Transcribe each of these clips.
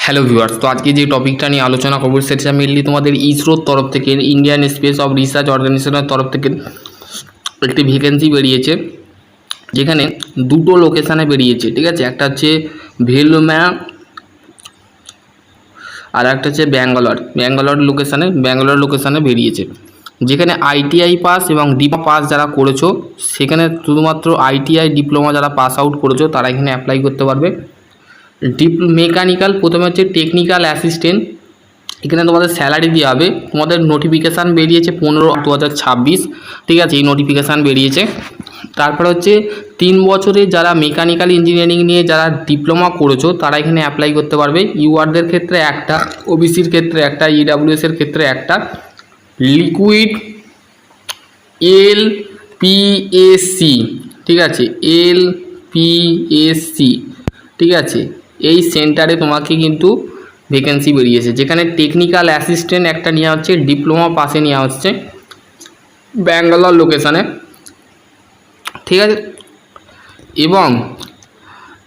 Hello viewers, তো আজকে যে টপিকটা নিয়ে আলোচনা করবো সেটা মেনলি তোমাদের ইসরোর তরফ থেকে, ইন্ডিয়ান স্পেস অফ রিসার্চ অর্গানাইজেশনের তরফ থেকে একটি ভ্যাকেন্সি বেরিয়েছে, যেখানে দুটো লোকেশানে বেরিয়েছে। ঠিক আছে, একটা হচ্ছে ভেলোম্যা আর একটা হচ্ছে ব্যাঙ্গালোর লোকেশানে বেরিয়েছে। যেখানে আইটিআই পাস এবং ডিপ্লোমা পাস যারা করেছো, সেখানে শুধুমাত্র আইটিআই ডিপ্লোমা যারা পাস আউট করেছো তারা এখানে অ্যাপ্লাই করতে পারবে। মেকানিক্যাল প্রথমে হচ্ছে টেকনিক্যাল অ্যাসিস্ট্যান্ট, এখানে তোমাদের স্যালারি দেওয়া হবে। তোমাদের নোটিফিকেশান বেরিয়েছে 15/2026, ঠিক আছে, এই নোটিফিকেশান বেরিয়েছে। তারপর হচ্ছে 3 বছরে যারা মেকানিক্যাল ইঞ্জিনিয়ারিং নিয়ে যারা ডিপ্লোমা করেছো তারা এখানে অ্যাপ্লাই করতে পারবে। ইউআরদের ক্ষেত্রে একটা, ওবিসির ক্ষেত্রে একটা, ইডাব্লিউএসের ক্ষেত্রে একটা। লিকুইড এলপিএসসি, ঠিক আছে, এলপিএসসি, ঠিক আছে, এই সেন্টারে তোমাকে কিন্তু ভ্যাকেন্সি বেরিয়েছে, যেখানে টেকনিক্যাল অ্যাসিস্ট্যান্ট একটা নেওয়া হচ্ছে, ডিপ্লোমা পাশে নেওয়া হচ্ছে ব্যাঙ্গালোর লোকেশানে, ঠিক আছে। এবং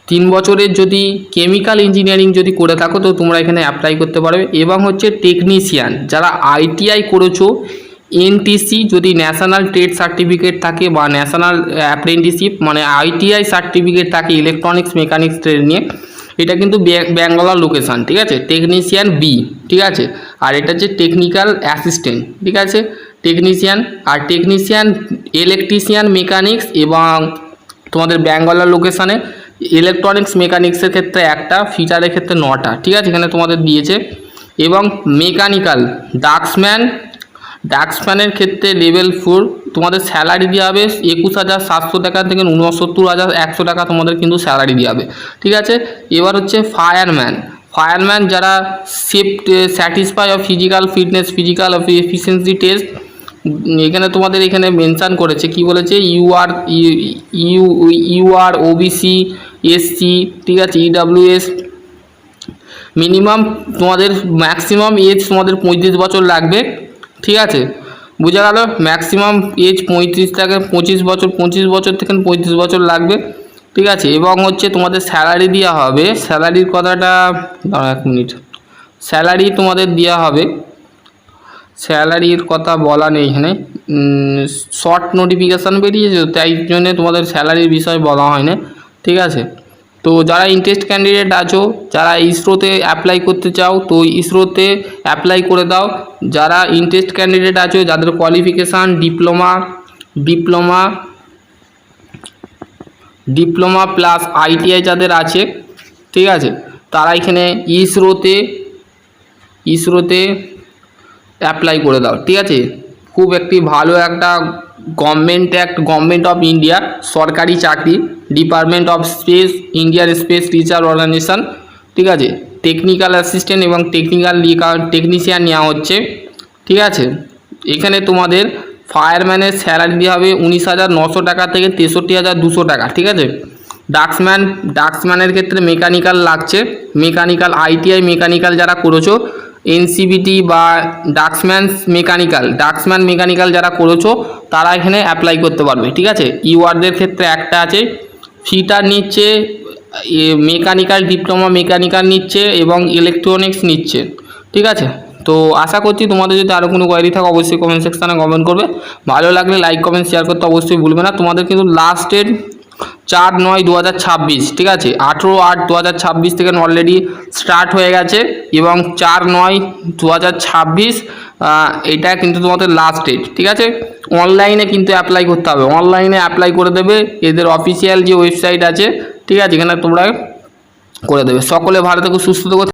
3 বছরের যদি কেমিক্যাল ইঞ্জিনিয়ারিং যদি করে থাকো তো তোমরা এখানে অ্যাপ্লাই করতে পারবে। এবং হচ্ছে টেকনিশিয়ান যারা আইটিআই করেছো, এনটিসি যদি ন্যাশনাল ট্রেড সার্টিফিকেট থাকে বা ন্যাশনাল অ্যাপ্রেন্টিসশিপ মানে আইটিআই সার্টিফিকেট থাকে ইলেকট্রনিক্স মেকানিক্স ট্রেড নিয়ে, এটা কিন্তু ব্যাঙ্গালোর লোকেশান, ঠিক আছে। টেকনিশিয়ান বি, ঠিক আছে, আর এটা হচ্ছে টেকনিক্যাল অ্যাসিস্ট্যান্ট, ঠিক আছে, টেকনিশিয়ান। আর টেকনিশিয়ান ইলেকট্রিশিয়ান মেকানিক্স এবং তোমাদের ব্যাঙ্গালোর লোকেশানে ইলেকট্রনিক্স মেকানিক্সের ক্ষেত্রে একটা, ফিটারের ক্ষেত্রে 9টা, ঠিক আছে, এখানে তোমাদের দিয়েছে। এবং মেকানিক্যাল ডাক্সম্যানের ক্ষেত্রে লেভেল 4 তোমাদের স্যালারি দেওয়া হবে 21,700 টাকা থেকে 69,100 টাকা তোমাদের কিন্তু স্যালারি দেওয়া হবে, ঠিক আছে। এবার হচ্ছে ফায়ারম্যান যারা satisfy of physical fitness, physical efficiency test, এখানে তোমাদের এখানে মেনশান করেছে, কি বলেছে, ইউআর ওবিসি এসসি, ঠিক আছে, ইডাব্লিউএস। মিনিমাম তোমাদের ম্যাক্সিমাম এজ তোমাদের 35 বছর লাগবে, ঠিক আছে, বোঝা গেল। ম্যাক্সিমাম এজ 35 থেকে 25 বছর, 25 বছর থেকে 35 বছর লাগবে, ঠিক আছে। এবং হচ্ছে তোমাদের স্যালারি দেওয়া হবে, স্যালারির কথাটা এক মিনিট, স্যালারি তোমাদের দেওয়া হবে, স্যালারির কথা বলা নেই এখানে, শর্ট নোটিফিকেশান বেরিয়েছে তাই জন্যে তোমাদের স্যালারির বিষয় বলা হয় না, ঠিক আছে। তো যারা ইন্টারেস্ট ক্যান্ডিডেট আছো, যারা ইসরোতে অ্যাপ্লাই করতে চাও তো ইসরোতে অ্যাপ্লাই করে দাও। যারা ইন্টারেস্ট ক্যান্ডিডেট আছো, যাদের কোয়ালিফিকেশান ডিপ্লোমা প্লাস আইটিআই যাদের আছে, ঠিক আছে, তারা এখানে ইসরোতে অ্যাপ্লাই করে দাও, ঠিক আছে। খুব একটি ভালো একটা গভর্নমেন্ট অফ ইন্ডিয়া সরকারি চাকরি, ডিপার্টমেন্ট অফ স্পেস, ইন্ডিয়ার স্পেস রিসার্চ অর্গানাইজেশন, ঠিক আছে। টেকনিক্যাল অ্যাসিস্ট্যান্ট এবং টেকনিশিয়ান নেওয়া হচ্ছে, ঠিক আছে। এখানে তোমাদের ফায়ারম্যানের স্যালারি দেওয়া হবে 19,900 টাকা থেকে 63,200 টাকা, ঠিক আছে। ডাক্সম্যানের ক্ষেত্রে মেকানিক্যাল লাগছে, মেকানিক্যাল আইটিআই মেকানিক্যাল যারা করেছো, এনসিবিটি বা ডাক্সম্যান মেকানিক্যাল যারা করেছো তারা এখানে অ্যাপ্লাই করতে পারবে, ঠিক আছে। ইউআরদের ক্ষেত্রে একটা আছে, ফিটার নিচ্ছে, মেকানিক্যাল ডিপ্লোমা মেকানিক্যাল নিচ্ছে এবং ইলেকট্রনিক্স নিচ্ছে, ঠিক আছে। তো আশা করছি তোমাদের যদি আরও কোনো কোয়ারি থাকে অবশ্যই কমেন্ট সেকশানে কমেন্ট করবে। ভালো লাগলে লাইক কমেন্ট শেয়ার করতে অবশ্যই ভুলবে না। তোমাদের কিন্তু লাস্ট ডেট 4/9/2026, ঠিক আছে, 18/8/2026 থেকে অলরেডি স্টার্ট হয়ে গেছে এবং 4/9/2026 এটা কিন্তু তোমাদের লাস্ট ডেট, ঠিক আছে। অনলাইনে কিন্তু অ্যাপ্লাই করতে হবে, অনলাইনে অ্যাপ্লাই করে দেবে, এদের অফিসিয়াল যে ওয়েবসাইট আছে, ঠিক আছে, এখানে তোমরা করে দেবে। সকলে ভালো থেকো, সুস্থ থেকো।